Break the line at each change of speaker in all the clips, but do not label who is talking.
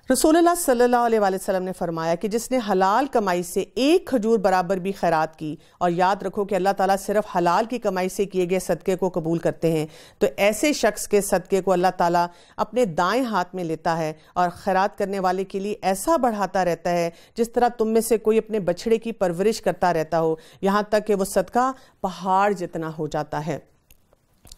رسول اللہ صلی اللہ علیہ وسلم نے فرمایا کہ جس نے حلال کمائی سے ایک کھجور برابر بھی خیرات کی، اور یاد رکھو کہ اللہ تعالیٰ صرف حلال کی کمائی سے کیے گئے صدقے کو قبول کرتے ہیں، تو ایسے شخص کے صدقے کو اللہ تعالیٰ اپنے دائیں ہاتھ میں لیتا ہے اور خیرات کرنے والے کے لیے ایسا بڑھاتا رہتا ہے جس طرح تم میں سے کوئی اپنے بچڑے کی پرورش کرتا رہتا ہو، یہاں تک کہ وہ صدقہ پہاڑ جتنا ہو جاتا ہے۔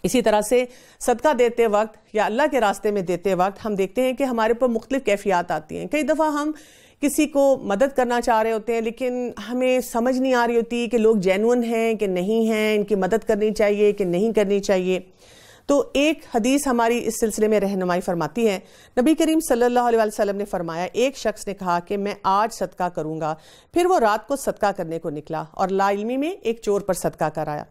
اسی طرح سے صدقہ دیتے وقت یا اللہ کے راستے میں دیتے وقت ہم دیکھتے ہیں کہ ہمارے پر مختلف کیفیات آتی ہیں۔ کئی دفعہ ہم کسی کو مدد کرنا چاہ رہے ہوتے ہیں لیکن ہمیں سمجھ نہیں آ رہی ہوتی کہ لوگ جینون ہیں کہ نہیں ہیں، ان کی مدد کرنی چاہیے کہ نہیں کرنی چاہیے۔ تو ایک حدیث ہماری اس سلسلے میں رہنمائی فرماتی ہے۔ نبی کریم صلی اللہ علیہ وسلم نے فرمایا، ایک شخص نے کہا کہ میں آج صدقہ کروں گا، پھر وہ رات کو صدقہ کرنے کو نکلا اور لا علمی میں ایک چور پر صدقہ کرایا۔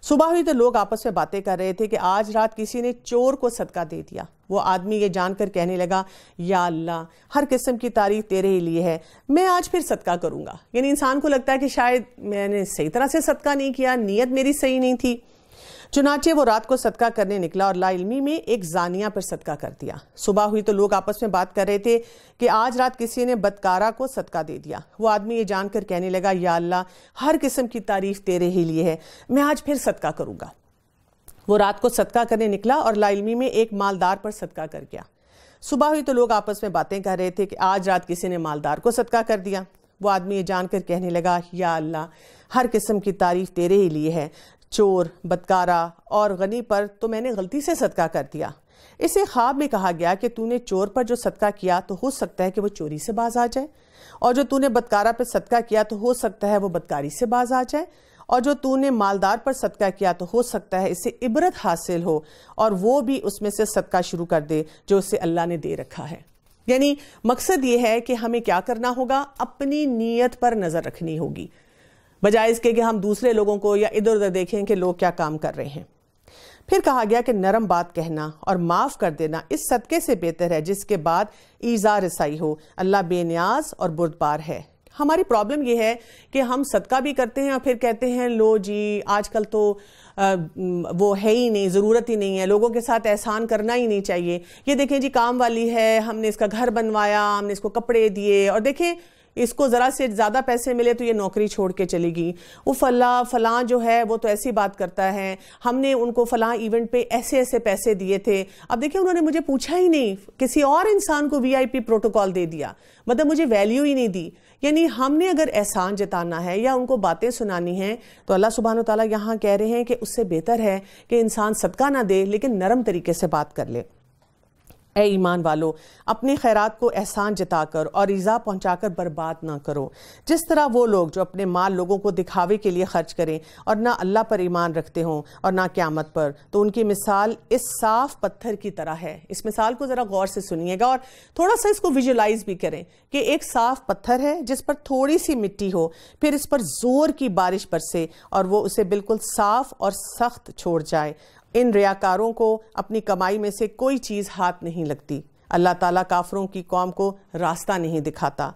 صبح ہوئی تو لوگ آپس میں باتیں کر رہے تھے کہ آج رات کسی نے چور کو صدقہ دے دیا۔ وہ آدمی یہ جان کر کہنے لگا، یا اللہ، ہر قسم کی تعریف تیرے ہی لیے ہے، میں آج پھر صدقہ کروں گا۔ یعنی انسان کو لگتا ہے کہ شاید میں نے صحیح طرح سے صدقہ نہیں کیا، نیت میری صحیح نہیں تھی۔ چنانچہ وہ رات کو صدقہ کرنے نکلا اور لا علمی میں ایک زانیہ پر صدقہ کر دیا۔ صبح ہوئی تو لوگ آپس میں بات کر رہے تھے کہ آج رات کسی نے بدکارہ کو صدقہ دے دیا۔ وہ آدمی یہ جان کر کہنے لگا، یا اللہ، ہر قسم کی تعریف تیرے ہی لیے ہے، میں آج پھر صدقہ کروں گا۔ وہ رات کو صدقہ کرنے نکلا اور لا علمی میں ایک مالدار پر صدقہ کر گیا۔ صبح ہوئی تو لوگ آپس میں باتیں کر رہے تھے کہ آج رات کسی نے مالدار کو صدقہ کر دیا۔ وہ آدمی یہ جان کر کہنے لگا، یا اللہ، ہر قسم کی تعریف تیرے ہی لیے ہے، چور، بدکارہ اور غنی پر تو میں نے غلطی سے صدقہ کر دیا۔ اسے خواب میں کہا گیا کہ تو نے چور پر جو صدقہ کیا تو ہو سکتا ہے کہ وہ چوری سے باز آ جائے، اور جو تو نے بدکارہ پر صدقہ کیا تو ہو سکتا ہے وہ بدکاری سے باز آ جائے، اور جو تو نے مالدار پر صدقہ کیا تو ہو سکتا ہے اسے عبرت حاصل ہو اور وہ بھی اس میں سے صدقہ شروع کر دے جو اسے اللہ نے دے رکھا ہے۔ یعنی مقصد یہ ہے کہ ہمیں کیا کرنا ہوگا، اپنی نیت پر نظر رکھنی ہوگی، بجائے اس کے کہ ہم دوسرے لوگوں کو یا ادھر ادھر دیکھیں کہ لوگ کیا کام کر رہے ہیں۔ پھر کہا گیا کہ نرم بات کہنا اور معاف کر دینا اس صدقے سے بہتر ہے جس کے بعد ایذا رسائی ہو۔ اللہ بے نیاز اور بردبار ہے۔ ہماری پرابلم یہ ہے کہ ہم صدقہ بھی کرتے ہیں اور پھر کہتے ہیں لو جی آج کل تو وہ ہے ہی نہیں، ضرورت ہی نہیں ہے، لوگوں کے ساتھ احسان کرنا ہی نہیں چاہیے۔ یہ دیکھیں جی کام والی ہے، ہم نے اس کا گھر بنوایا، ہم نے اس کو کپڑے دیے، اور دیکھیں اس کو ذرا سے زیادہ پیسے ملے تو یہ نوکری چھوڑ کے چلی گئی۔ وہ فلاں جو ہے وہ تو ایسی بات کرتا ہے، ہم نے ان کو فلاں ایونٹ پہ ایسے ایسے پیسے دیے تھے، اب دیکھیں انہوں نے مجھے پوچھا ہی نہیں، کسی اور انسان کو VIP پروٹوکول دے دیا، مطلب مجھے ویلیو ہی نہیں دی۔ یعنی ہم نے اگر احسان جتانا ہے یا ان کو باتیں سنانی ہیں تو اللہ سبحانہ وتعالیٰ یہاں کہہ رہے ہیں کہ اس سے بہتر ہے کہ انسان صدقہ نہ دے لیکن نرم طریقے سے بات کر لے۔ اے ایمان والو، اپنی خیرات کو احسان جتا کر اور ایذا پہنچا کر برباد نہ کرو، جس طرح وہ لوگ جو اپنے مال لوگوں کو دکھاوے کے لیے خرچ کریں اور نہ اللہ پر ایمان رکھتے ہوں اور نہ قیامت پر، تو ان کی مثال اس صاف پتھر کی طرح ہے۔ اس مثال کو ذرا غور سے سنیے گا اور تھوڑا سا اس کو ویژولائز بھی کریں کہ ایک صاف پتھر ہے جس پر تھوڑی سی مٹی ہو، پھر اس پر زور کی بارش برسے اور وہ اسے بالکل صاف اور سخت چھوڑ جائے۔ ان ریاکاروں کو اپنی کمائی میں سے کوئی چیز ہاتھ نہیں لگتی۔ اللہ تعالیٰ کافروں کی قوم کو راستہ نہیں دکھاتا۔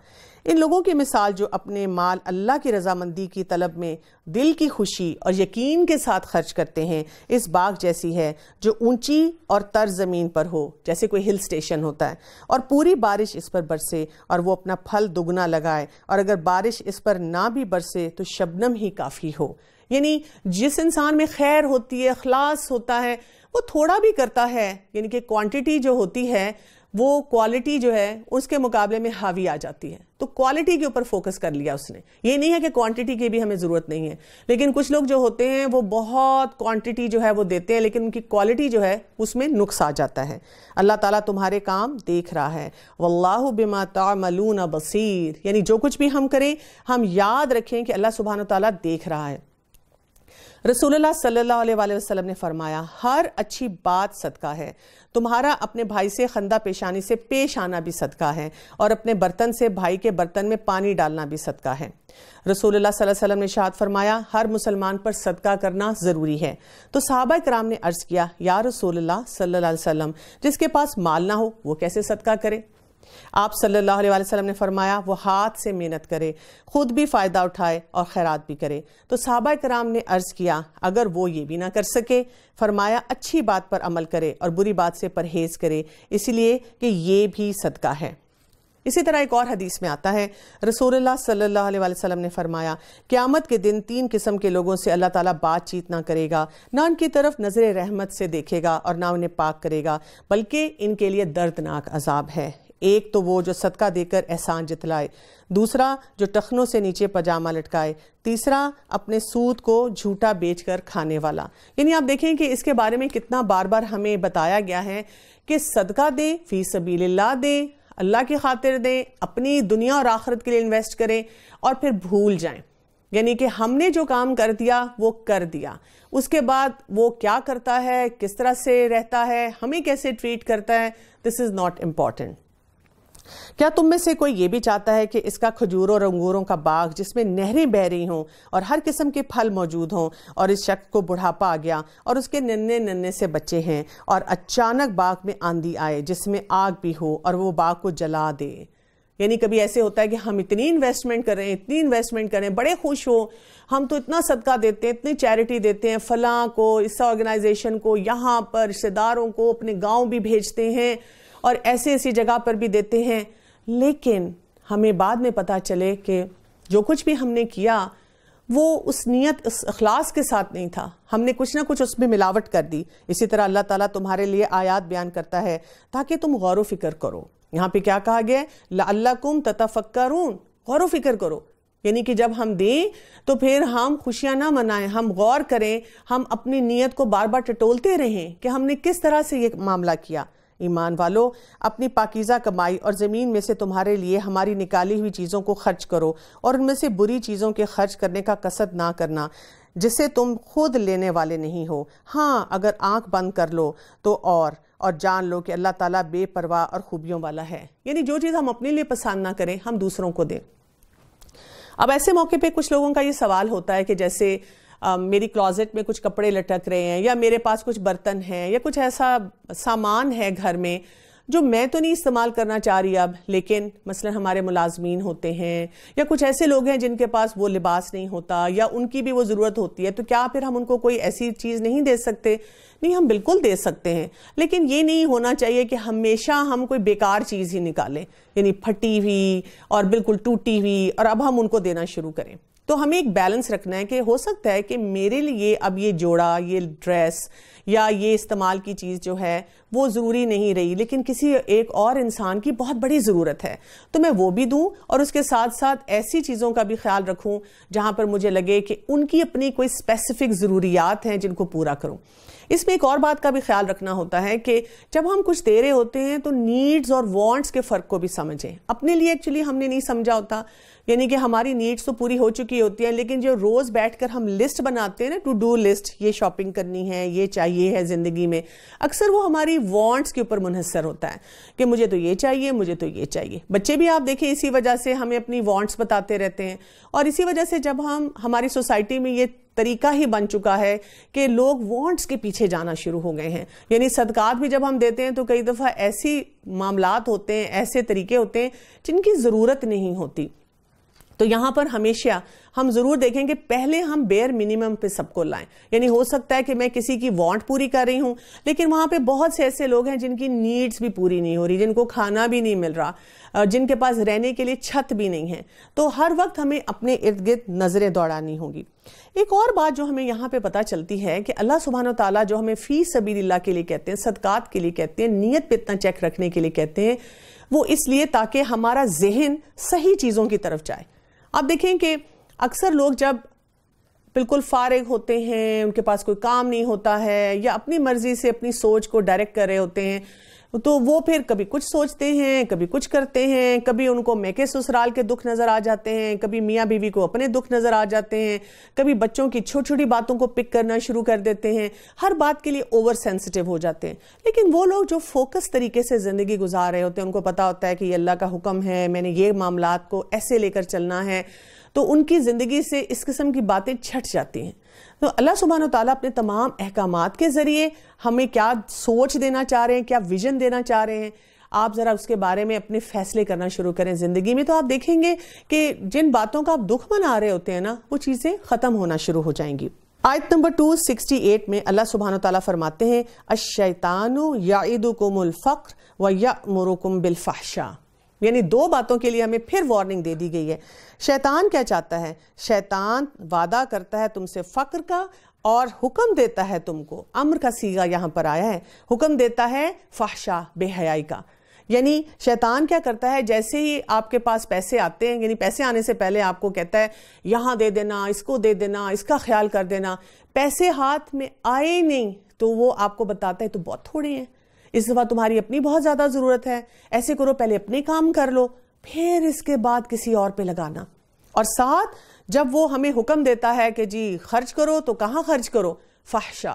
ان لوگوں کی مثال جو اپنے مال اللہ کی رضامندی کی طلب میں دل کی خوشی اور یقین کے ساتھ خرچ کرتے ہیں اس باغ جیسی ہے جو اونچی اور تر زمین پر ہو، جیسے کوئی ہل سٹیشن ہوتا ہے، اور پوری بارش اس پر برسے اور وہ اپنا پھل دگنا لگائے، اور اگر بارش اس پر نہ بھی برسے تو شبنم ہی کافی ہو۔ یعنی جس انسان میں خیر ہوتی ہے، اخلاص ہوتا ہے، وہ تھوڑا بھی کرتا ہے، یعنی کہ کوانٹٹی جو ہوتی ہے وہ کوالٹی جو ہے اس کے مقابلے میں حاوی آ جاتی ہے، تو کوالٹی کے اوپر فوکس کر لیا اس نے۔ یہ نہیں ہے کہ کوانٹٹی کی بھی ہمیں ضرورت نہیں ہے، لیکن کچھ لوگ جو ہوتے ہیں وہ بہت کوانٹٹی جو ہے وہ دیتے ہیں لیکن ان کی کوالٹی جو ہے اس میں نقص آ جاتا ہے۔ اللہ تعالیٰ تمہارے کام دیکھ رہا ہے، واللہ بما تعملون بصیر، یعنی جو کچھ بھی ہم کریں ہم یاد رکھیں کہ اللہ سبحانہ وتعالیٰ دیکھ رہا ہے۔ رسول اللہ صلی اللہ علیہ وآلہ وسلم نے فرمایا، ہر اچھی بات صدقہ ہے، تمہارا اپنے بھائی سے خندہ پیشانی سے پیش آنا بھی صدقہ ہے، اور اپنے برتن سے بھائی کے برتن میں پانی ڈالنا بھی صدقہ ہے۔ رسول اللہ صلی اللہ علیہ وسلم نے ارشاد فرمایا، ہر مسلمان پر صدقہ کرنا ضروری ہے۔ تو صحابہ کرام نے عرض کیا، یا رسول اللہ صلی اللہ علیہ وسلم، جس کے پاس مال نہ ہو وہ کیسے صدقہ کرے؟ آپ صلی اللہ علیہ وسلم نے فرمایا، وہ ہاتھ سے محنت کرے، خود بھی فائدہ اٹھائے اور خیرات بھی کرے۔ تو صحابہ کرام نے عرض کیا، اگر وہ یہ بھی نہ کر سکے؟ فرمایا، اچھی بات پر عمل کرے اور بری بات سے پرہیز کرے، اس لیے کہ یہ بھی صدقہ ہے۔ اسی طرح ایک اور حدیث میں آتا ہے، رسول اللہ صلی اللہ علیہ وسلم نے فرمایا، قیامت کے دن 3 قسم کے لوگوں سے اللہ تعالیٰ بات چیت نہ کرے گا، نہ ان کی طرف نظر رحمت سے دیکھے گا اور نہ انہیں پاک کرے گا، بلکہ ان کے لیے دردناک عذاب ہے۔ ایک تو وہ جو صدقہ دے کر احسان جتلائے، دوسرا جو ٹخنوں سے نیچے پاجامہ لٹکائے، تیسرا اپنے سود کو جھوٹا بیچ کر کھانے والا۔ یعنی آپ دیکھیں کہ اس کے بارے میں کتنا بار بار ہمیں بتایا گیا ہے کہ صدقہ دیں، فی سبیل اللہ دیں، اللہ کی خاطر دیں، اپنی دنیا اور آخرت کے لیے انویسٹ کریں، اور پھر بھول جائیں۔ یعنی کہ ہم نے جو کام کر دیا وہ کر دیا، اس کے بعد وہ کیا کرتا ہے، کس طرح سے رہتا ہے، ہمیں کیسے ٹریٹ کرتا ہے، دس از ناٹ امپورٹنٹ۔ کیا تم میں سے کوئی یہ بھی چاہتا ہے کہ اس کا کھجوروں اور انگوروں کا باغ جس میں نہریں بہہ رہی ہوں اور ہر قسم کے پھل موجود ہوں، اور اس شخص کو بڑھاپا آ گیا اور اس کے ننھے ننھے سے بچے ہیں، اور اچانک باغ میں آندھی آئے جس میں آگ بھی ہو اور وہ باغ کو جلا دے؟ یعنی کبھی ایسے ہوتا ہے کہ ہم اتنی انویسٹمنٹ کریں، بڑے خوش ہو، ہم تو اتنا صدقہ دیتے ہیں، اتنی چیریٹی دیتے ہیں، فلاں کو، اس آرگنائزیشن کو، یہاں پر رشتہ داروں کو، اپنے گاؤں بھی بھیجتے ہیں اور ایسی جگہ پر بھی دیتے ہیں، لیکن ہمیں بعد میں پتہ چلے کہ جو کچھ بھی ہم نے کیا وہ اس نیت، اس اخلاص کے ساتھ نہیں تھا، ہم نے کچھ نہ کچھ اس میں ملاوٹ کر دی۔ اسی طرح اللہ تعالیٰ تمہارے لیے آیات بیان کرتا ہے تاکہ تم غور و فکر کرو۔ یہاں پہ کیا کہا گیا ہے؟ لعلکم تتفکرون، غور و فکر کرو۔ یعنی کہ جب ہم دیں تو پھر ہم خوشیاں نہ منائیں، ہم غور کریں، ہم اپنی نیت کو بار بار ٹٹولتے رہیں کہ ہم نے کس طرح سے یہ معاملہ کیا۔ ایمان والو، اپنی پاکیزہ کمائی اور زمین میں سے تمہارے لیے ہماری نکالی ہوئی چیزوں کو خرچ کرو، اور ان میں سے بری چیزوں کے خرچ کرنے کا قصد نہ کرنا جسے تم خود لینے والے نہیں ہو۔ ہاں، اگر آنکھ بند کر لو تو اور جان لو کہ اللہ تعالیٰ بے پرواہ اور خوبیوں والا ہے۔ یعنی جو چیز ہم اپنے لیے پسند نہ کریں، ہم دوسروں کو دیں۔ اب ایسے موقع پہ کچھ لوگوں کا یہ سوال ہوتا ہے کہ جیسے میری کلازٹ میں کچھ کپڑے لٹک رہے ہیں، یا میرے پاس کچھ برتن ہیں، یا کچھ ایسا سامان ہے گھر میں جو میں تو نہیں استعمال کرنا چاہ رہی اب، لیکن مثلا ہمارے ملازمین ہوتے ہیں، یا کچھ ایسے لوگ ہیں جن کے پاس وہ لباس نہیں ہوتا یا ان کی بھی وہ ضرورت ہوتی ہے، تو کیا پھر ہم ان کو کوئی ایسی چیز نہیں دے سکتے؟ نہیں، ہم بالکل دے سکتے ہیں، لیکن یہ نہیں ہونا چاہیے کہ ہمیشہ ہم کوئی بیکار چیز ہی نکالیں، یعنی پھٹی ہوئی اور بالکل ٹوٹی ہوئی، اور اب ہم ان کو دینا شروع کریں۔ تو ہمیں ایک بیلنس رکھنا ہے کہ ہو سکتا ہے کہ میرے لیے اب یہ جوڑا، یہ ڈریس یا یہ استعمال کی چیز جو ہے وہ ضروری نہیں رہی، لیکن کسی ایک اور انسان کی بہت بڑی ضرورت ہے، تو میں وہ بھی دوں، اور اس کے ساتھ ساتھ ایسی چیزوں کا بھی خیال رکھوں جہاں پر مجھے لگے کہ ان کی اپنی کوئی اسپیسیفک ضروریات ہیں جن کو پورا کروں۔ اس میں ایک اور بات کا بھی خیال رکھنا ہوتا ہے کہ جب ہم کچھ دے رہے ہوتے ہیں تو نیڈز اور وانٹس کے فرق کو بھی سمجھیں۔ اپنے لیے ایکچولی ہم نے نہیں سمجھا ہوتا، یعنی کہ ہماری نیڈز تو پوری ہو چکی ہوتی ہیں، لیکن جو روز بیٹھ کر ہم لسٹ بناتے ہیں نا، ٹو ڈو لسٹ، یہ شاپنگ کرنی ہے، یہ چاہیے ہے زندگی میں، اکثر وہ ہماری وانٹس کے اوپر منحصر ہوتا ہے کہ مجھے تو یہ چاہیے، مجھے تو یہ چاہیے۔ بچے بھی آپ دیکھیں اسی وجہ سے ہمیں اپنی وانٹس بتاتے رہتے ہیں، اور اسی وجہ سے جب ہماری سوسائٹی میں یہ طریقہ ہی بن چکا ہے کہ لوگ وانٹس کے پیچھے جانا شروع ہو گئے ہیں۔ یعنی صدقات بھی جب ہم دیتے ہیں تو کئی دفعہ ایسی معاملات ہوتے ہیں، ایسے طریقے ہوتے ہیں جن کی ضرورت نہیں ہوتی۔ تو یہاں پر ہمیشہ ہم ضرور دیکھیں کہ پہلے ہم بیئر منیمم پہ سب کو لائیں۔ یعنی ہو سکتا ہے کہ میں کسی کی وانٹ پوری کر رہی ہوں، لیکن وہاں پہ بہت سے ایسے لوگ ہیں جن کی نیڈز بھی پوری نہیں ہو رہی، جن کو کھانا بھی نہیں مل رہا، جن کے پاس رہنے کے لیے چھت بھی نہیں ہے۔ تو ہر وقت ہمیں اپنے ارد گرد نظریں دوڑانی ہوگی۔ ایک اور بات جو ہمیں یہاں پہ پتہ چلتی ہے کہ اللہ سبحانہ و تعالیٰ جو ہمیں فی سبیل اللہ کے لیے کہتے ہیں، صدقات کے لیے کہتے ہیں، نیت پہ اتنا چیک رکھنے کے لیے کہتے ہیں، وہ اس لیے تاکہ ہمارا ذہن صحیح چیزوں کی طرف جائے۔ آپ دیکھیں کہ اکثر لوگ جب بالکل فارغ ہوتے ہیں، ان کے پاس کوئی کام نہیں ہوتا ہے، یا اپنی مرضی سے اپنی سوچ کو ڈائریکٹ کر رہے ہوتے ہیں، تو وہ پھر کبھی کچھ سوچتے ہیں، کبھی کچھ کرتے ہیں، کبھی ان کو میکے سسرال کے دکھ نظر آ جاتے ہیں، کبھی میاں بیوی کو اپنے دکھ نظر آ جاتے ہیں، کبھی بچوں کی چھوٹی چھوٹی باتوں کو پک کرنا شروع کر دیتے ہیں، ہر بات کے لیے اوور سینسٹیو ہو جاتے ہیں۔ لیکن وہ لوگ جو فوکس طریقے سے زندگی گزار رہے ہوتے ہیں، ان کو پتا ہوتا ہے کہ یہ اللہ کا حکم ہے، میں نے یہ معاملات کو ایسے لے کر چلنا ہے، تو ان کی زندگی سے اس قسم کی باتیں چھٹ جاتی ہیں۔ تو اللہ سبحانہ و تعالیٰ اپنے تمام احکامات کے ذریعے ہمیں کیا سوچ دینا چاہ رہے ہیں، کیا ویژن دینا چاہ رہے ہیں، آپ ذرا اس کے بارے میں اپنے فیصلے کرنا شروع کریں زندگی میں، تو آپ دیکھیں گے کہ جن باتوں کا آپ دکھ منا رہے ہوتے ہیں نا، وہ چیزیں ختم ہونا شروع ہو جائیں گی۔ آیت نمبر 268 میں اللہ سبحانہ و تعالیٰ فرماتے ہیں، الشیطان یعدکم الفقر ویأمرکم بالفحشاء۔ یعنی دو باتوں کے لیے ہمیں پھر وارننگ دے دی گئی ہے۔ شیطان کیا چاہتا ہے؟ شیطان وعدہ کرتا ہے تم سے فقر کا اور حکم دیتا ہے تم کو، امر کا صیغہ یہاں پر آیا ہے، حکم دیتا ہے فحشا، بے حیائی کا۔ یعنی شیطان کیا کرتا ہے، جیسے ہی آپ کے پاس پیسے آتے ہیں، یعنی پیسے آنے سے پہلے آپ کو کہتا ہے یہاں دے دینا، اس کو دے دینا، اس کا خیال کر دینا۔ پیسے ہاتھ میں آئے نہیں تو وہ آپ کو بتاتا ہے تو بہت تھوڑے ہیں، اس دفعہ تمہاری اپنی بہت زیادہ ضرورت ہے، ایسے کرو پہلے اپنے کام کر لو، پھر اس کے بعد کسی اور پہ لگانا۔ اور ساتھ جب وہ ہمیں حکم دیتا ہے کہ جی خرچ کرو تو کہاں خرچ کرو؟ فحشا،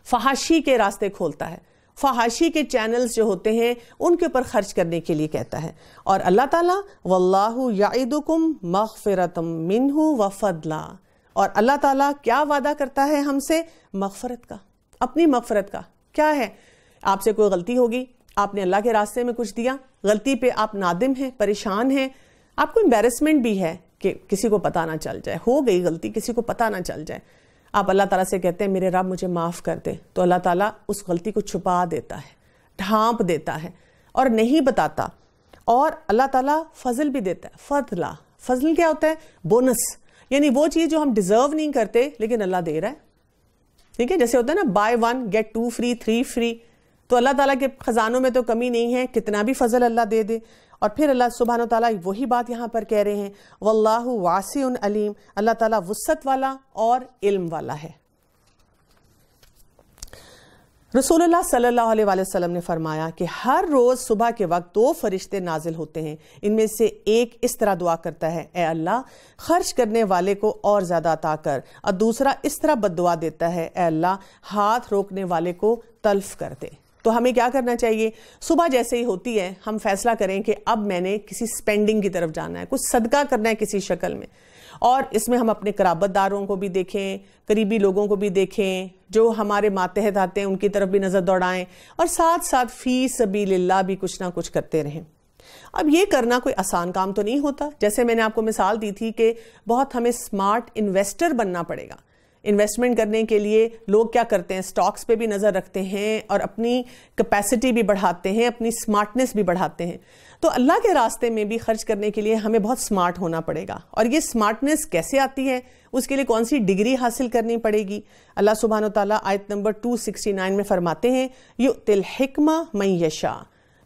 فحاشی کے راستے کھولتا ہے، فحاشی کے چینلز جو ہوتے ہیں ان کے اوپر خرچ کرنے کے لیے کہتا ہے۔ اور اللہ تعالیٰ واللہ یعدکم مغفرۃ منہ وفضلا، اور اللہ تعالیٰ کیا وعدہ کرتا ہے ہم سے؟ مغفرت کا، اپنی مغفرت کا۔ کیا ہے؟ آپ سے کوئی غلطی ہوگی، آپ نے اللہ کے راستے میں کچھ دیا، غلطی پہ آپ نادم ہیں، پریشان ہیں، آپ کو امبیرسمنٹ بھی ہے کہ کسی کو پتہ نہ چل جائے، ہو گئی غلطی، کسی کو پتہ نہ چل جائے، آپ اللہ تعالیٰ سے کہتے ہیں میرے رب مجھے معاف کر دے، تو اللہ تعالیٰ اس غلطی کو چھپا دیتا ہے، ڈھانپ دیتا ہے اور نہیں بتاتا۔ اور اللہ تعالیٰ فضل بھی دیتا ہے، فضلا، فضل کیا ہوتا ہے؟ بونس، یعنی وہ چیز جو ہم ڈیزرو نہیں کرتے لیکن اللہ دے رہا ہے، ٹھیک ہے؟ جیسے ہوتا ہے نا بائی 1 get 2 free 3 free، تو اللہ تعالیٰ کے خزانوں میں تو کمی نہیں ہے، کتنا بھی فضل اللہ دے دے۔ اور پھر اللہ سبحانہ وتعالیٰ وہی بات یہاں پر کہہ رہے ہیں واللہ واسع علیم، اللہ تعالیٰ وسعت والا اور علم والا ہے۔ رسول اللہ صلی اللہ علیہ وآلہ وسلم نے فرمایا کہ ہر روز صبح کے وقت 2 فرشتے نازل ہوتے ہیں، ان میں سے ایک اس طرح دعا کرتا ہے اے اللہ خرچ کرنے والے کو اور زیادہ عطا کر، اور دوسرا اس طرح بد دعا دیتا ہے اے اللہ ہاتھ روکنے والے کو تلف کر دے۔ تو ہمیں کیا کرنا چاہیے؟ صبح جیسے ہی ہوتی ہے ہم فیصلہ کریں کہ اب میں نے کسی سپینڈنگ کی طرف جانا ہے، کچھ صدقہ کرنا ہے کسی شکل میں، اور اس میں ہم اپنے قرابت داروں کو بھی دیکھیں، قریبی لوگوں کو بھی دیکھیں، جو ہمارے ماتحت آتے ہیں ان کی طرف بھی نظر دوڑائیں، اور ساتھ ساتھ فی سبیل اللہ بھی کچھ نہ کچھ کرتے رہیں۔ اب یہ کرنا کوئی آسان کام تو نہیں ہوتا، جیسے میں نے آپ کو مثال دی تھی کہ بہت ہمیں سمارٹ انویسٹر بننا پڑے گا۔ انویسٹمنٹ کرنے کے لیے لوگ کیا کرتے ہیں؟ سٹاکس پہ بھی نظر رکھتے ہیں اور اپنی کیپیسٹی بھی بڑھاتے ہیں، اپنی سمارٹنس بھی بڑھاتے ہیں۔ تو اللہ کے راستے میں بھی خرچ کرنے کے لیے ہمیں بہت سمارٹ ہونا پڑے گا، اور یہ سمارٹنس کیسے آتی ہے؟ اس کے لیے کون سی ڈگری حاصل کرنی پڑے گی؟ اللہ سبحانہ وتعالیٰ آیت نمبر 269 میں فرماتے ہیں یؤتی الحکمہ من یشاء،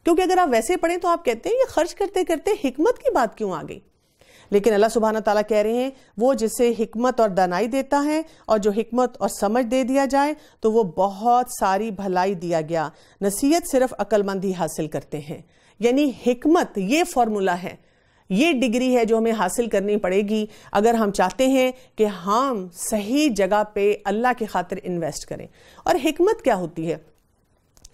کیونکہ اگر آپ ویسے پڑھیں تو آپ کہتے ہیں یہ خرچ کرتے کرتے حکمت کی بات کیوں آ گئی؟ لیکن اللہ سبحانہ تعالیٰ کہہ رہے ہیں وہ جسے حکمت اور دانائی دیتا ہے، اور جو حکمت اور سمجھ دے دیا جائے تو وہ بہت ساری بھلائی دیا گیا، نصیحت صرف عقل مند ہی حاصل کرتے ہیں۔ یعنی حکمت یہ فارمولا ہے، یہ ڈگری ہے جو ہمیں حاصل کرنی پڑے گی اگر ہم چاہتے ہیں کہ ہم صحیح جگہ پہ اللہ کی خاطر انویسٹ کریں۔ اور حکمت کیا ہوتی ہے؟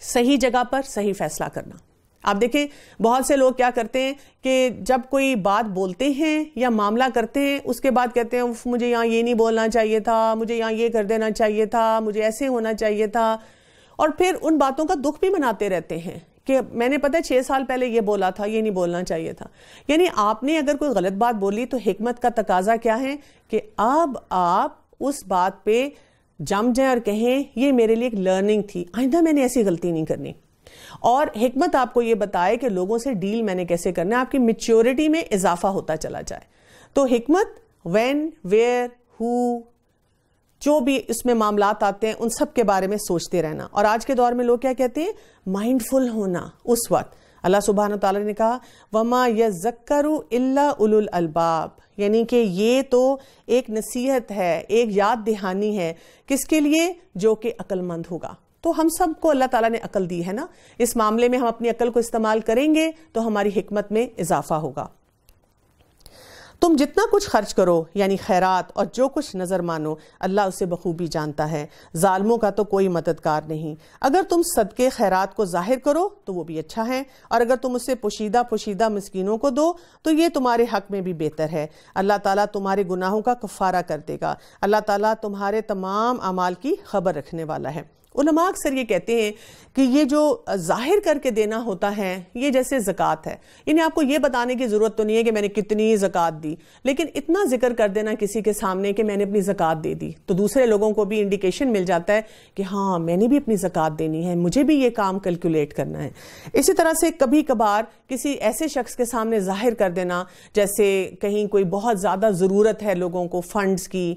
صحیح جگہ پر صحیح فیصلہ کرنا۔ آپ دیکھیں بہت سے لوگ کیا کرتے ہیں کہ جب کوئی بات بولتے ہیں یا معاملہ کرتے ہیں اس کے بعد کہتے ہیں مجھے یہاں یہ نہیں بولنا چاہیے تھا، مجھے یہاں یہ کر دینا چاہیے تھا، مجھے ایسے ہونا چاہیے تھا، اور پھر ان باتوں کا دکھ بھی مناتے رہتے ہیں کہ میں نے پتہ 6 سال پہلے یہ بولا تھا، یہ نہیں بولنا چاہیے تھا۔ یعنی آپ نے اگر کوئی غلط بات بولی تو حکمت کا تقاضا کیا ہے کہ اب آپ اس بات پہ جم جائیں اور کہیں یہ میرے لیے ایک لرننگ تھی، آئندہ میں نے ایسی غلطی نہیں کرنی۔ اور حکمت آپ کو یہ بتائے کہ لوگوں سے ڈیل میں نے کیسے کرنا ہے، آپ کی میچیورٹی میں اضافہ ہوتا چلا جائے۔ تو حکمت وین، ویئر، ہو، جو بھی اس میں معاملات آتے ہیں ان سب کے بارے میں سوچتے رہنا۔ اور آج کے دور میں لوگ کیا کہتے ہیں؟ مائنڈ فل ہونا۔ اس وقت اللہ سبحانہ تعالیٰ نے کہا وَمَا يَذَّكَّرُ إِلَّا أُولُو الْأَلْبَابِ، یعنی کہ یہ تو ایک نصیحت ہے، ایک یاد دہانی ہے، کس کے لیے؟ جو کہ عقل مند ہوگا۔ تو ہم سب کو اللہ تعالیٰ نے عقل دی ہے نا، اس معاملے میں ہم اپنی عقل کو استعمال کریں گے تو ہماری حکمت میں اضافہ ہوگا۔ تم جتنا کچھ خرچ کرو یعنی خیرات اور جو کچھ نظر مانو اللہ اسے بخوبی جانتا ہے، ظالموں کا تو کوئی مددگار نہیں۔ اگر تم صدقے خیرات کو ظاہر کرو تو وہ بھی اچھا ہے، اور اگر تم اسے پوشیدہ مسکینوں کو دو تو یہ تمہارے حق میں بھی بہتر ہے۔ اللہ تعالیٰ تمہارے گناہوں کا کفارہ کر دے گا، اللہ تعالیٰ تمہارے تمام اعمال کی خبر رکھنے والا ہے۔ علماء اکثر یہ کہتے ہیں کہ یہ جو ظاہر کر کے دینا ہوتا ہے یہ جیسے زکوٰۃ ہے، یعنی آپ کو یہ بتانے کی ضرورت تو نہیں ہے کہ میں نے کتنی زکوٰۃ دی، لیکن اتنا ذکر کر دینا کسی کے سامنے کہ میں نے اپنی زکوٰۃ دے دی، تو دوسرے لوگوں کو بھی انڈیکیشن مل جاتا ہے کہ ہاں میں نے بھی اپنی زکوٰۃ دینی ہے، مجھے بھی یہ کام کیلکولیٹ کرنا ہے۔ اسی طرح سے کبھی کبھار کسی ایسے شخص کے سامنے ظاہر کر دینا، جیسے کہیں کوئی بہت زیادہ ضرورت ہے لوگوں کو فنڈز کی،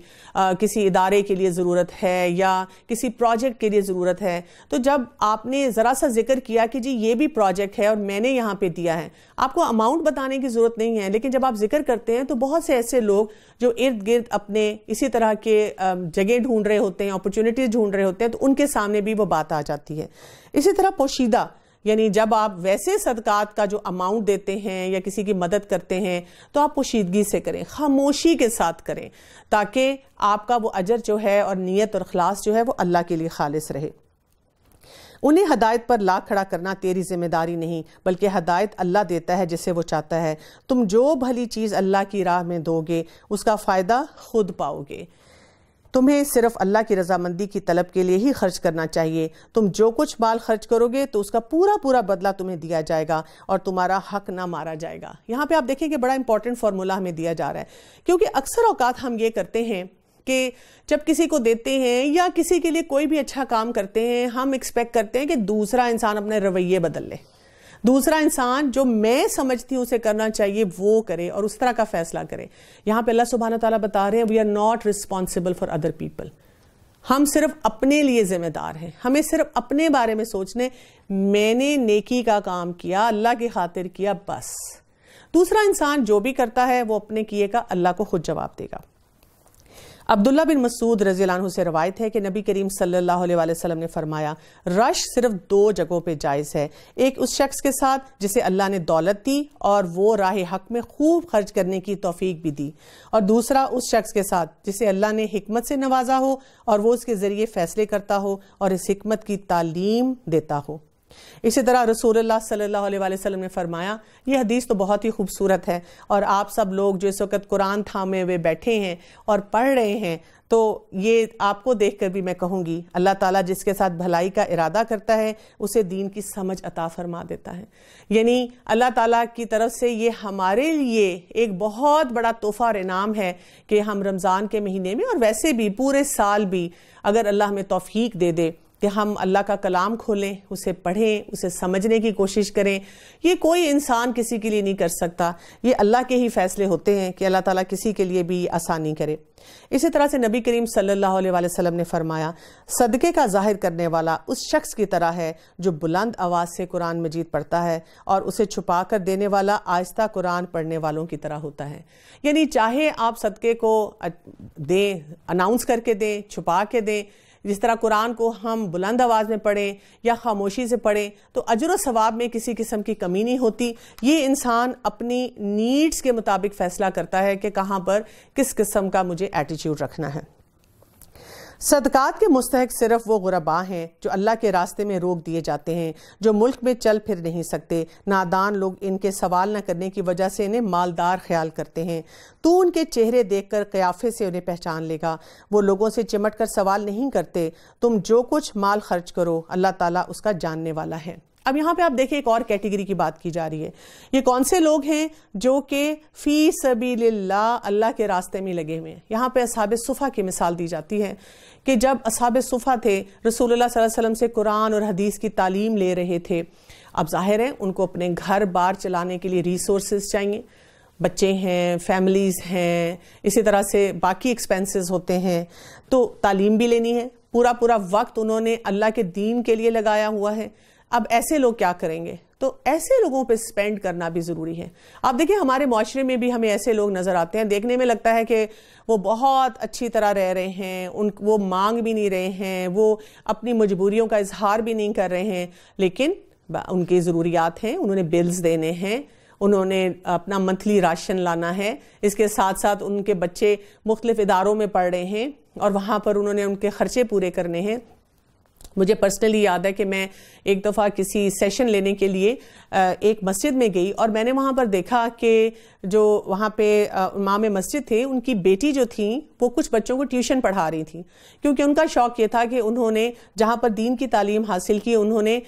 کسی ادارے کے لیے ضرورت ہے یا کسی پروجیکٹ کے لیے ضرورت ہے، تو جب آپ نے ذرا سا ذکر کیا کہ جی یہ بھی پروجیکٹ ہے اور میں نے یہاں پہ دیا ہے، آپ کو اماؤنٹ بتانے کی ضرورت نہیں ہے، لیکن جب آپ ذکر کرتے ہیں تو بہت سے ایسے لوگ جو ارد گرد اپنے اسی طرح کے جگہ ڈھونڈ رہے ہوتے ہیں، اپرچونٹیز ڈھونڈ رہے ہوتے ہیں، تو ان کے سامنے بھی وہ بات آ جاتی ہے۔ اسی طرح پوشیدہ، یعنی جب آپ ویسے صدقات کا جو اماؤنٹ دیتے ہیں یا کسی کی مدد کرتے ہیں تو آپ پوشیدگی سے کریں، خاموشی کے ساتھ کریں، تاکہ آپ کا وہ اجر جو ہے اور نیت اور اخلاص جو ہے وہ اللہ کے لیے خالص رہے۔ انہیں ہدایت پر لا کھڑا کرنا تیری ذمہ داری نہیں، بلکہ ہدایت اللہ دیتا ہے جسے وہ چاہتا ہے۔ تم جو بھلی چیز اللہ کی راہ میں دو گے اس کا فائدہ خود پاؤ گے۔ تمہیں صرف اللہ کی رضامندی کی طلب کے لیے ہی خرچ کرنا چاہیے۔ تم جو کچھ مال خرچ کرو گے تو اس کا پورا بدلہ تمہیں دیا جائے گا اور تمہارا حق نہ مارا جائے گا۔ یہاں پہ آپ دیکھیں کہ بڑا امپورٹنٹ فارمولہ ہمیں دیا جا رہا ہے، کیونکہ اکثر اوقات ہم یہ کرتے ہیں کہ جب کسی کو دیتے ہیں یا کسی کے لیے کوئی بھی اچھا کام کرتے ہیں، ہم ایکسپیکٹ کرتے ہیں کہ دوسرا انسان اپنے رویے بدل لے، دوسرا انسان جو میں سمجھتی ہوں اسے کرنا چاہیے وہ کرے اور اس طرح کا فیصلہ کرے۔ یہاں پہ اللہ سبحانہ تعالیٰ بتا رہے ہیں we are not responsible for other people، ہم صرف اپنے لیے ذمہ دار ہیں، ہمیں صرف اپنے بارے میں سوچنے، میں نے نیکی کا کام کیا، اللہ کی خاطر کیا، بس دوسرا انسان جو بھی کرتا ہے وہ اپنے کیے کا اللہ کو خود جواب دے گا۔ عبداللہ بن مسعود رضی اللہ عنہ سے روایت ہے کہ نبی کریم صلی اللہ علیہ وسلم نے فرمایا، رش صرف 2 جگہوں پہ جائز ہے، ایک اس شخص کے ساتھ جسے اللہ نے دولت دی اور وہ راہ حق میں خوب خرچ کرنے کی توفیق بھی دی، اور دوسرا اس شخص کے ساتھ جسے اللہ نے حکمت سے نوازا ہو اور وہ اس کے ذریعے فیصلے کرتا ہو اور اس حکمت کی تعلیم دیتا ہو۔ اسی طرح رسول اللہ صلی اللہ علیہ وسلم نے فرمایا، یہ حدیث تو بہت ہی خوبصورت ہے، اور آپ سب لوگ جو اس وقت قرآن تھامے ہوئے بیٹھے ہیں اور پڑھ رہے ہیں تو یہ آپ کو دیکھ کر بھی میں کہوں گی، اللہ تعالیٰ جس کے ساتھ بھلائی کا ارادہ کرتا ہے اسے دین کی سمجھ عطا فرما دیتا ہے۔ یعنی اللہ تعالیٰ کی طرف سے یہ ہمارے لیے ایک بہت بڑا تحفہ اور انعام ہے کہ ہم رمضان کے مہینے میں اور ویسے بھی پورے سال بھی اگر اللہ ہمیں توفیق دے دے کہ ہم اللہ کا کلام کھولیں، اسے پڑھیں، اسے سمجھنے کی کوشش کریں۔ یہ کوئی انسان کسی کے لیے نہیں کر سکتا، یہ اللہ کے ہی فیصلے ہوتے ہیں کہ اللہ تعالیٰ کسی کے لیے بھی آسانی کرے۔ اسی طرح سے نبی کریم صلی اللہ علیہ وسلم نے فرمایا، صدقے کا ظاہر کرنے والا اس شخص کی طرح ہے جو بلند آواز سے قرآن مجید پڑھتا ہے، اور اسے چھپا کر دینے والا آہستہ قرآن پڑھنے والوں کی طرح ہوتا ہے۔ یعنی چاہے آپ صدقے کو دیں، اناؤنس کر کے دیں، چھپا کے دیں، جس طرح قرآن کو ہم بلند آواز میں پڑھیں یا خاموشی سے پڑھیں تو اجر و ثواب میں کسی قسم کی کمی نہیں ہوتی۔ یہ انسان اپنی نیڈز کے مطابق فیصلہ کرتا ہے کہ کہاں پر کس قسم کا مجھے ایٹیچیوڈ رکھنا ہے۔ صدقات کے مستحق صرف وہ غرباء ہیں جو اللہ کے راستے میں روک دیے جاتے ہیں، جو ملک میں چل پھر نہیں سکتے۔ نادان لوگ ان کے سوال نہ کرنے کی وجہ سے انہیں مالدار خیال کرتے ہیں۔ تو ان کے چہرے دیکھ کر قیافے سے انہیں پہچان لے گا، وہ لوگوں سے چمٹ کر سوال نہیں کرتے۔ تم جو کچھ مال خرچ کرو اللہ تعالیٰ اس کا جاننے والا ہے۔ اب یہاں پہ آپ دیکھیں ایک اور کیٹیگری کی بات کی جا رہی ہے، یہ کون سے لوگ ہیں جو کہ فی سبیل اللہ، اللہ کے راستے میں لگے ہوئے ہیں۔ یہاں پہ اصحاب صفہ کی مثال دی جاتی ہے کہ جب اصحاب صفہ تھے، رسول اللہ صلی اللہ علیہ وسلم سے قرآن اور حدیث کی تعلیم لے رہے تھے۔ اب ظاہر ہے ان کو اپنے گھر بار چلانے کے لیے ریسورسز چاہیے، بچے ہیں، فیملیز ہیں، اسی طرح سے باقی ایکسپینسز ہوتے ہیں، تو تعلیم بھی لینی ہے، پورا وقت انہوں نے اللہ کے دین کے لیے لگایا ہوا ہے۔ اب ایسے لوگ کیا کریں گے؟ تو ایسے لوگوں پہ سپینڈ کرنا بھی ضروری ہے۔ آپ دیکھیں ہمارے معاشرے میں بھی ہمیں ایسے لوگ نظر آتے ہیں، دیکھنے میں لگتا ہے کہ وہ بہت اچھی طرح رہ رہے ہیں، وہ مانگ بھی نہیں رہے ہیں، وہ اپنی مجبوریوں کا اظہار بھی نہیں کر رہے ہیں، لیکن ان کی ضروریات ہیں، انہوں نے بلز دینے ہیں، انہوں نے اپنا منتھلی راشن لانا ہے، اس کے ساتھ ساتھ ان کے بچے مختلف اداروں میں پڑھ رہے ہیں اور وہاں پر انہوں نے ان کے خرچے پورے کرنے ہیں۔ مجھے پرسنلی یاد ہے کہ میں ایک دفعہ کسی سیشن لینے کے لیے ایک مسجد میں گئی اور میں نے وہاں پر دیکھا کہ جو وہاں پہ امام مسجد تھے ان کی بیٹی جو تھیں وہ کچھ بچوں کو ٹیوشن پڑھا رہی تھیں، کیونکہ ان کا شوق یہ تھا کہ انہوں نے جہاں پر دین کی تعلیم حاصل کی انہوں نے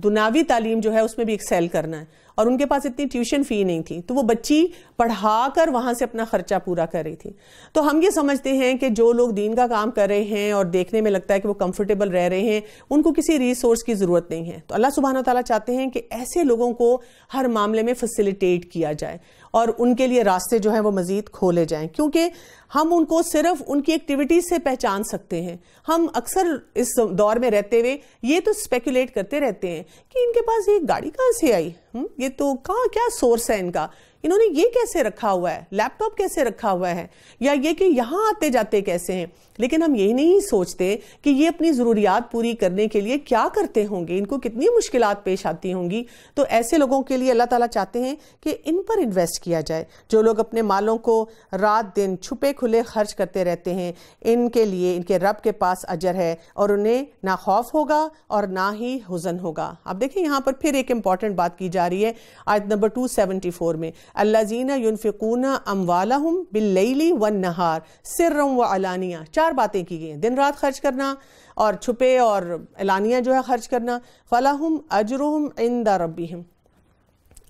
دنیاوی تعلیم جو ہے اس میں بھی ایکسیل کرنا ہے، اور ان کے پاس اتنی ٹیوشن فی نہیں تھی تو وہ بچی پڑھا کر وہاں سے اپنا خرچہ پورا کر رہی تھی۔ تو ہم یہ سمجھتے ہیں کہ جو لوگ دین کا کام کر رہے ہیں اور دیکھنے میں لگتا ہے کہ وہ کمفرٹیبل رہ رہے ہیں ان کو کسی ریسورس کی ضرورت نہیں ہے، تو اللہ سبحانہ وتعالیٰ چاہتے ہیں کہ ایسے لوگوں کو ہر معاملے میں فیسیلیٹیٹ کیا جائے اور ان کے لیے راستے جو ہیں وہ مزید کھولے جائیں، کیونکہ ہم ان کو صرف ان کی ایکٹیویٹیز سے پہچان سکتے ہیں۔ ہم اکثر اس دور میں رہتے ہوئے یہ تو اسپیکولیٹ کرتے رہتے ہیں کہ ان کے پاس یہ گاڑی کہاں سے آئی، یہ تو کہاں کیا سورس ہے ان کا، انہوں نے یہ کیسے رکھا ہوا ہے، لیپ ٹاپ کیسے رکھا ہوا ہے، یا یہ کہ یہاں آتے جاتے کیسے ہیں، لیکن ہم یہ نہیں سوچتے کہ یہ اپنی ضروریات پوری کرنے کے لیے کیا کرتے ہوں گے، ان کو کتنی مشکلات پیش آتی ہوں گی۔ تو ایسے لوگوں کے لیے اللہ تعالیٰ چاہتے ہیں کہ ان پر انویسٹ کیا جائے۔ جو لوگ اپنے مالوں کو رات دن چھپے کھلے خرچ کرتے رہتے ہیں ان کے لیے ان کے رب کے پاس اجر ہے اور انہیں نہ خوف ہوگا اور نہ ہی حزن ہوگا۔ اب دیکھیں یہاں پر پھر ایک امپورٹنٹ بات کی جا رہی ہے آیت نمبر 274 میں، الذین ینفقون اموالہم باللیل والنہار سرا وعلانیہ، 4 باتیں کی گئی ہیں، دن رات خرچ کرنا اور چھپے اور اعلانیہ جو ہے خرچ کرنا، فلہم اجرہم عند ربہم،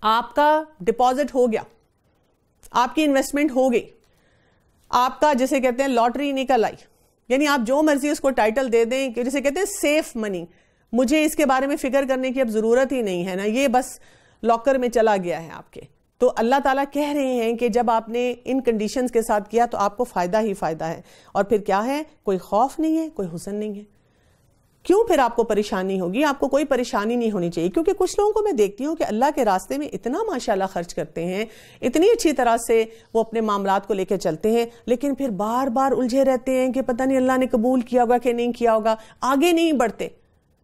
آپ کا ڈپازٹ ہو گیا، آپ کی انویسٹمنٹ ہو گئی، آپ کا جسے کہتے ہیں لاٹری نکل آئی، یعنی آپ جو مرضی اس کو ٹائٹل دے دیں کہ جسے کہتے ہیں سیف منی، مجھے اس کے بارے میں فکر کرنے کی اب ضرورت ہی نہیں ہے نا، یہ بس لاکر میں چلا گیا ہے آپ کے۔ تو اللہ تعالیٰ کہہ رہے ہیں کہ جب آپ نے ان کنڈیشنز کے ساتھ کیا تو آپ کو فائدہ ہی فائدہ ہے، اور پھر کیا ہے، کوئی خوف نہیں ہے، کوئی حزن نہیں ہے۔ کیوں پھر آپ کو پریشانی ہوگی؟ آپ کو کوئی پریشانی نہیں ہونی چاہیے، کیونکہ کچھ لوگوں کو میں دیکھتی ہوں کہ اللہ کے راستے میں اتنا ماشاءاللہ خرچ کرتے ہیں، اتنی اچھی طرح سے وہ اپنے معاملات کو لے کے چلتے ہیں، لیکن پھر بار بار الجھے رہتے ہیں کہ پتہ نہیں اللہ نے قبول کیا ہوگا کہ نہیں کیا ہوگا، آگے نہیں بڑھتے،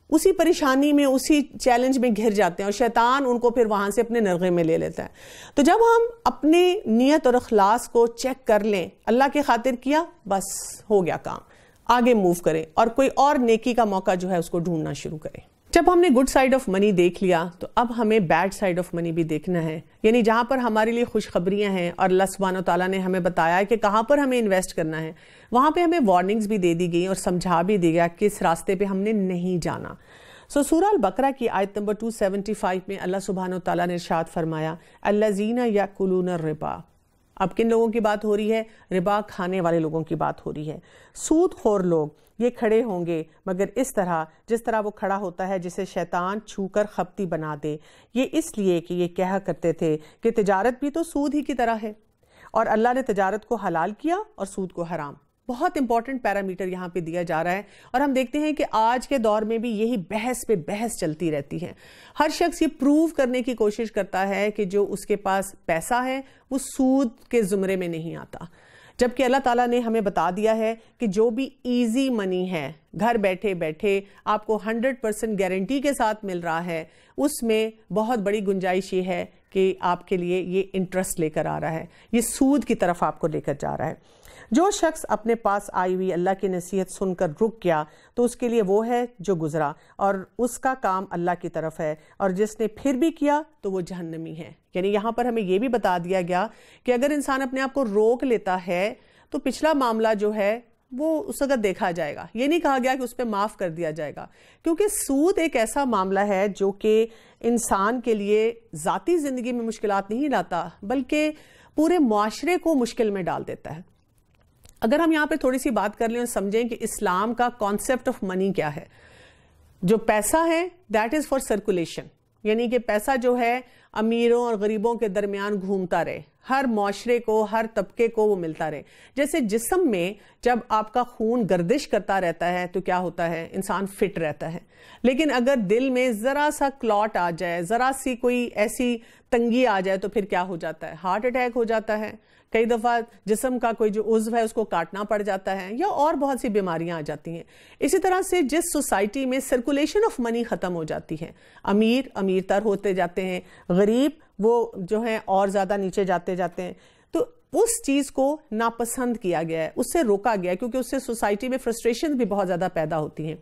اسی پریشانی میں اسی چیلنج میں گھر جاتے ہیں اور شیطان ان کو پھر وہاں سے اپنے نرغے میں لے لیتا ہے۔ تو جب ہم اپنے نیت اور اخلاص کو چیک کر لیں، اللہ کے خاطر کیا، بس ہو گیا کام، آگے موو کریں اور کوئی اور نیکی کا موقع جو ہے اس کو ڈھونڈنا شروع کریں۔ جب ہم نے گڈ سائیڈ آف منی دیکھ لیا تو اب ہمیں بیڈ سائیڈ آف منی بھی دیکھنا ہے، یعنی جہاں پر ہمارے لیے خوشخبریاں ہیں اور اللہ سبحانہ و تعالیٰ نے ہمیں بتایا ہے کہ کہاں پر ہمیں انویسٹ کرنا ہے، وہاں پہ ہمیں وارننگز بھی دے دی گئی اور سمجھا بھی دیا کہ اس راستے پہ ہم نے نہیں جانا۔ سورہ البقرہ کی آیت نمبر 275 میں اللہ سبحانہ و تعالیٰ نے ارشاد فرمایا، الذین یاکلون الربا، اب کن لوگوں کی بات ہو رہی ہے؟ ربا کھانے والے لوگوں کی بات ہو رہی ہے۔ سود خور لوگ یہ کھڑے ہوں گے مگر اس طرح جس طرح وہ کھڑا ہوتا ہے جسے شیطان چھو کر خپتی بنا دے، یہ اس لیے کہ یہ کہا کرتے تھے کہ تجارت بھی تو سود ہی کی طرح ہے، اور اللہ نے تجارت کو حلال کیا اور سود کو حرام۔ بہت امپورٹنٹ پیرامیٹر یہاں پہ دیا جا رہا ہے، اور ہم دیکھتے ہیں کہ آج کے دور میں بھی یہی بحث پہ بحث چلتی رہتی ہے۔ ہر شخص یہ پروو کرنے کی کوشش کرتا ہے کہ جو اس کے پاس پیسہ ہے وہ سود کے زمرے میں نہیں آتا، جبکہ اللہ تعالیٰ نے ہمیں بتا دیا ہے کہ جو بھی ایزی منی ہے، گھر بیٹھے بیٹھے آپ کو 100% گارنٹی کے ساتھ مل رہا ہے، اس میں بہت بڑی گنجائش یہ ہے کہ آپ کے لیے یہ انٹرسٹ لے کر آ رہا ہے، یہ سود کی طرف آپ کو لے کر جا رہا ہے۔ جو شخص اپنے پاس آئی ہوئی اللہ کی نصیحت سن کر رک گیا تو اس کے لیے وہ ہے جو گزرا، اور اس کا کام اللہ کی طرف ہے، اور جس نے پھر بھی کیا تو وہ جہنمی ہے۔ یعنی یہاں پر ہمیں یہ بھی بتا دیا گیا کہ اگر انسان اپنے آپ کو روک لیتا ہے تو پچھلا معاملہ جو ہے وہ اس وقت دیکھا جائے گا، یہ نہیں کہا گیا کہ اس پہ معاف کر دیا جائے گا، کیونکہ سود ایک ایسا معاملہ ہے جو کہ انسان کے لیے ذاتی زندگی میں مشکلات نہیں لاتا بلکہ پورے معاشرے کو مشکل میں ڈال دیتا ہے۔ اگر ہم یہاں پہ تھوڑی سی بات کر لیں اور سمجھیں کہ اسلام کا کانسیپٹ آف منی کیا ہے، جو پیسہ ہے دیٹ از فار سرکولیشن، یعنی کہ پیسہ جو ہے امیروں اور غریبوں کے درمیان گھومتا رہے، ہر معاشرے کو، ہر طبقے کو وہ ملتا رہے۔ جیسے جسم میں جب آپ کا خون گردش کرتا رہتا ہے تو کیا ہوتا ہے؟ انسان فٹ رہتا ہے، لیکن اگر دل میں ذرا سا کلاٹ آ جائے، ذرا سی کوئی ایسی تنگی آ جائے تو پھر کیا ہو جاتا ہے؟ ہارٹ اٹیک ہو جاتا ہے، کئی دفعہ جسم کا کوئی جو عضو ہے اس کو کاٹنا پڑ جاتا ہے، یا اور بہت سی بیماریاں آ جاتی ہیں۔ اسی طرح سے جس سوسائٹی میں سرکولیشن آف منی ختم ہو جاتی ہے، امیر امیر تر ہوتے جاتے ہیں، غریب وہ جو ہیں اور زیادہ نیچے جاتے ہیں، تو اس چیز کو ناپسند کیا گیا ہے، اس سے روکا گیا ہے، کیونکہ اس سے سوسائٹی میں فرسٹریشن بھی بہت زیادہ پیدا ہوتی ہیں۔